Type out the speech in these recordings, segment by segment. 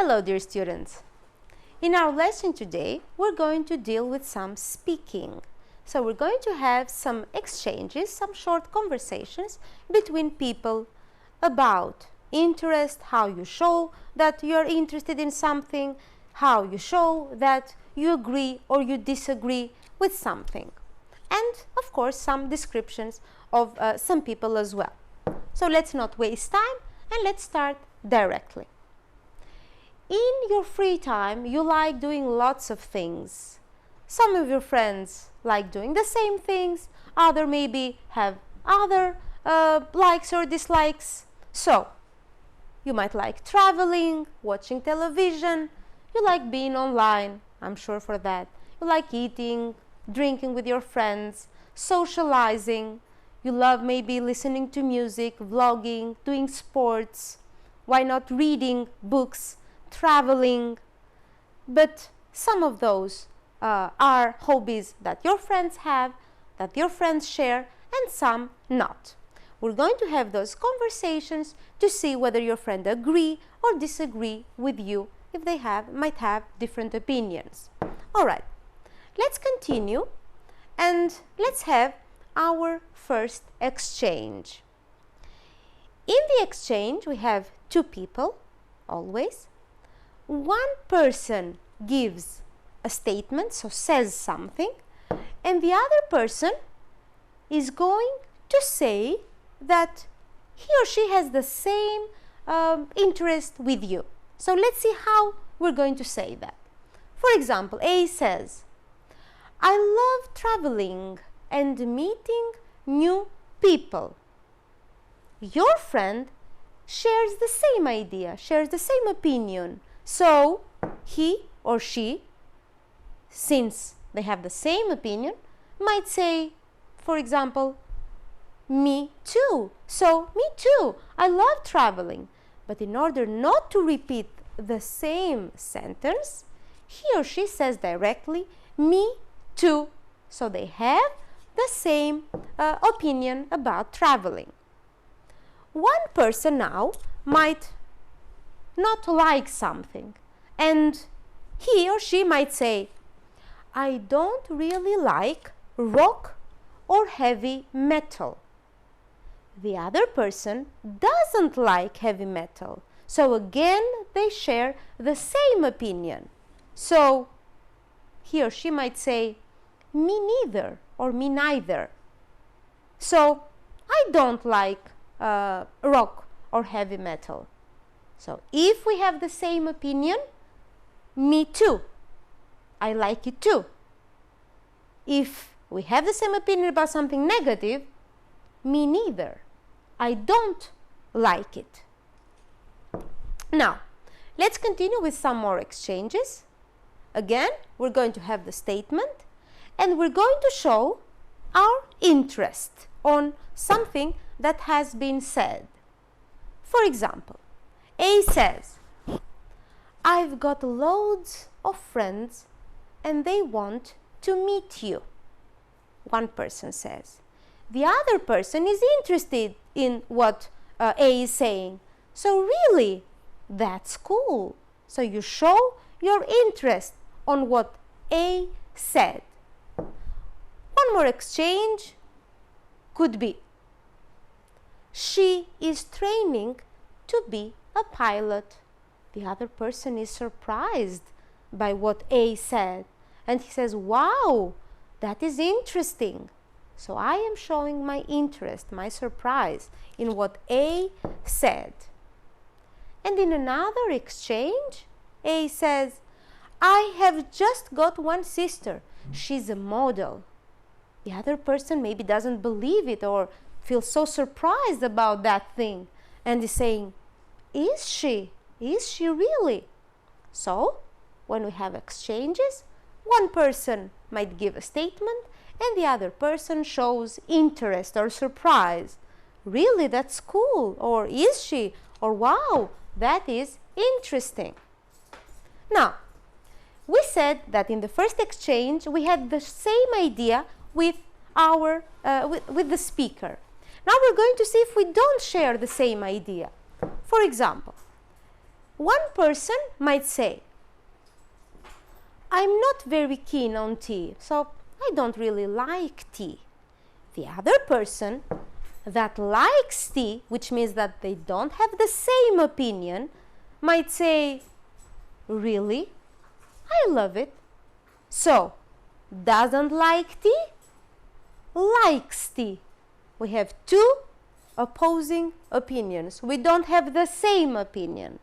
Hello, dear students. In our lesson today, we're going to deal with some speaking. So we're going to have some exchanges, some short conversations between people about interest, how you show that you're interested in something, how you show that you agree or you disagree with something. And, of course, some descriptions of some people as well. So let's not waste time and let's start directly. In your free time, you like doing lots of things. Some of your friends like doing the same things, others maybe have other likes or dislikes. So, you might like traveling, watching television, you like being online, I'm sure for that. You like eating, drinking with your friends, socializing. You love maybe listening to music, vlogging, doing sports. Why not reading books, traveling? But some of those are hobbies that your friends have, that your friends share, and some not. We're going to have those conversations to see whether your friend agree or disagree with you if they might have different opinions. All right, let's continue and let's have our first exchange. In the exchange, we have two people, always. One person gives a statement, so says something, and the other person is going to say that he or she has the same interest with you. So let's see how we're going to say that. For example, A says, I love traveling and meeting new people. Your friend shares the same idea, shares the same opinion. So he or she, since they have the same opinion, might say, for example, me too. So, me too. I love traveling. But in order not to repeat the same sentence, he or she says directly, me too. So they have the same opinion about traveling. One person now might not like something, and he or she might say, I don't really like rock or heavy metal. The other person doesn't like heavy metal, so again they share the same opinion. So he or she might say, me neither or me neither. So I don't like rock or heavy metal. So if we have the same opinion, me too, I like it too. If we have the same opinion about something negative, me neither, I don't like it. Now, let's continue with some more exchanges. Again, we're going to have the statement and we're going to show our interest on something that has been said. For example, A says, I've got loads of friends and they want to meet you. One person says. The other person is interested in what A is saying. So really, that's cool. So you show your interest on what A said. One more exchange could be, she is training to be a pilot. The other person is surprised by what A said, and he says, wow, that is interesting. So I am showing my interest, my surprise in what A said. And in another exchange, A says, I have just got one sister. She's a model. The other person maybe doesn't believe it or feels so surprised about that thing and is saying, is she? Is she really? So, when we have exchanges, one person might give a statement and the other person shows interest or surprise. Really, that's cool. Or is she? Or wow, that is interesting. Now, we said that in the first exchange we had the same idea with the speaker. Now we're going to see if we don't share the same idea. For example, One person might say, I'm not very keen on tea, so I don't really like tea. The other person that likes tea, which means that they don't have the same opinion, might say, really? I love it. So, doesn't like tea, likes tea. We have two opposing opinions. We don't have the same opinion.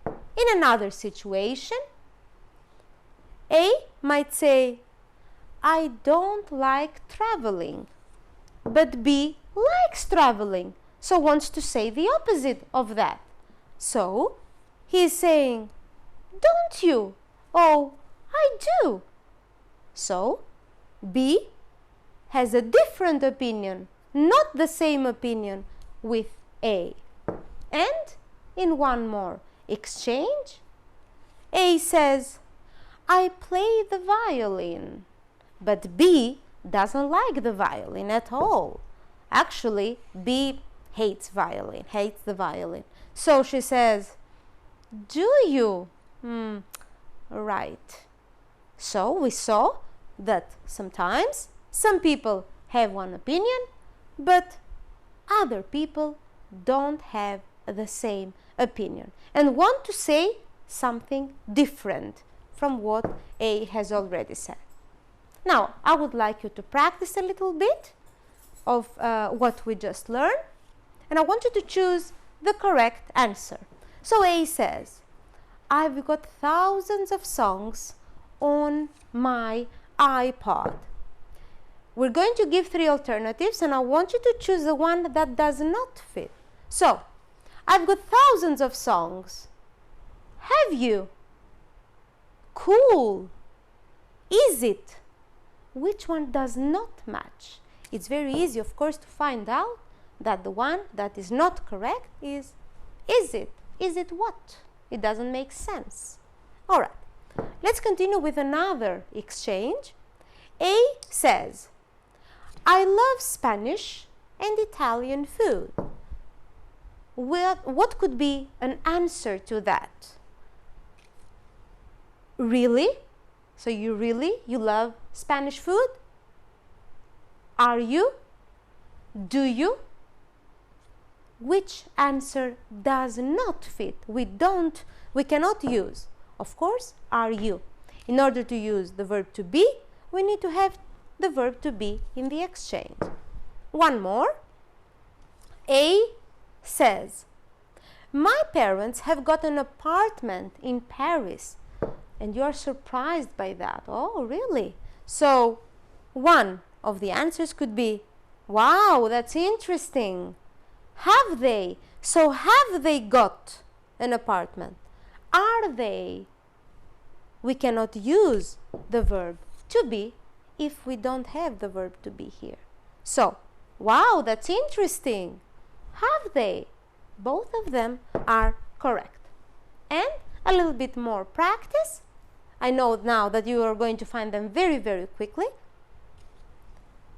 In another situation, A might say, I don't like traveling, but B likes traveling, so wants to say the opposite of that. So, he is saying, don't you? Oh, I do. So, B has a different opinion, not the same opinion with A. And in one more exchange, A says, I play the violin, but B doesn't like the violin at all. Actually, B hates the violin. So she says, do you? Right. So we saw that sometimes some people have one opinion, but other people don't have the same opinion and want to say something different from what A has already said. Now, I would like you to practice a little bit of what we just learned, and I want you to choose the correct answer. So A says, I've got thousands of songs on my iPod. We're going to give three alternatives, and I want you to choose the one that does not fit. So, I've got thousands of songs. Have you? Cool. Is it? Which one does not match? It's very easy, of course, to find out that the one that is not correct is it? Is it what? It doesn't make sense. All right, let's continue with another exchange. A says, I love Spanish and Italian food. What could be an answer to that? Really? So you love Spanish food? Are you? Do you? Which answer does not fit? We cannot use. Of course, are you? In order to use the verb to be, we need to have the verb to be in the exchange. One more. A says, my parents have got an apartment in Paris. And you are surprised by that. Oh, really? So, one of the answers could be, wow, that's interesting. Have they? So, have they got an apartment? Are they? We cannot use the verb to be if we don't have the verb to be here. So, wow, that's interesting. Have they? Both of them are correct. And a little bit more practice. I know now that you are going to find them very, very quickly.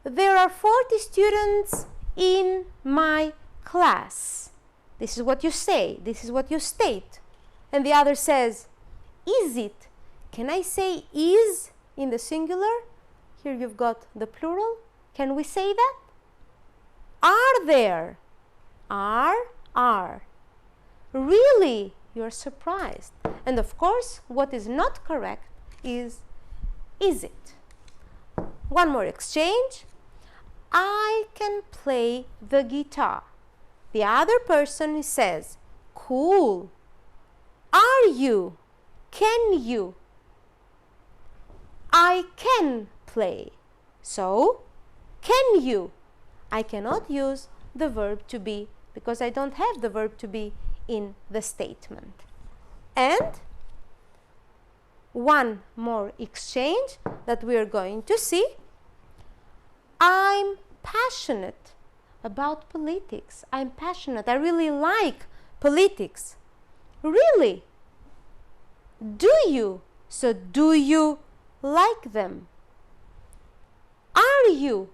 There are 40 students in my class. This is what you say. This is what you state. And the other says, is it? Can I say is in the singular? Here you've got the plural. Can we say that? Are there? Are. Really? You're surprised. And of course, what is not correct is it? One more exchange. I can play the guitar. The other person says, cool. Are you? Can you? I can play. So, can you? I cannot use the verb to be because I don't have the verb to be in the statement. And one more exchange that we are going to see. I'm passionate about politics. I'm passionate. I really like politics. Really? Do you? So do you like them? Are you?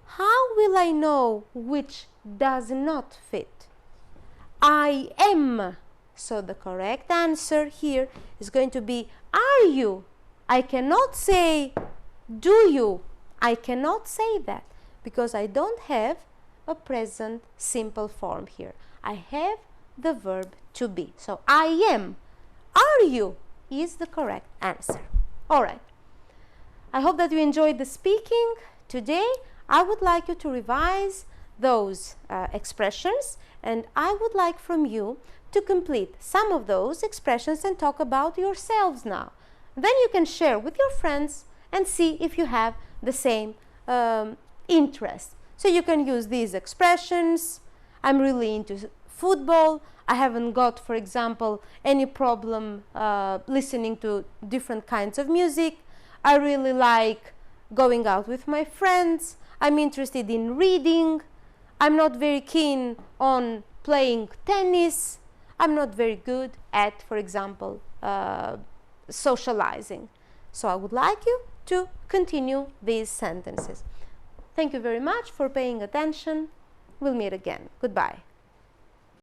How will I know which does not fit? I am. So the correct answer here is going to be are you. I cannot say do you. I cannot say that because I don't have a present simple form here. I have the verb to be. So I am. Are you is the correct answer. All right. I hope that you enjoyed the speaking. Today I would like you to revise those expressions, and I would like from you to complete some of those expressions and talk about yourselves now. Then you can share with your friends and see if you have the same interest. So you can use these expressions. I'm really into football. I haven't got, for example, any problem listening to different kinds of music. I really like going out with my friends. I'm interested in reading. I'm not very keen on playing tennis. I'm not very good at, for example, socializing. So I would like you to continue these sentences. Thank you very much for paying attention. We'll meet again. Goodbye.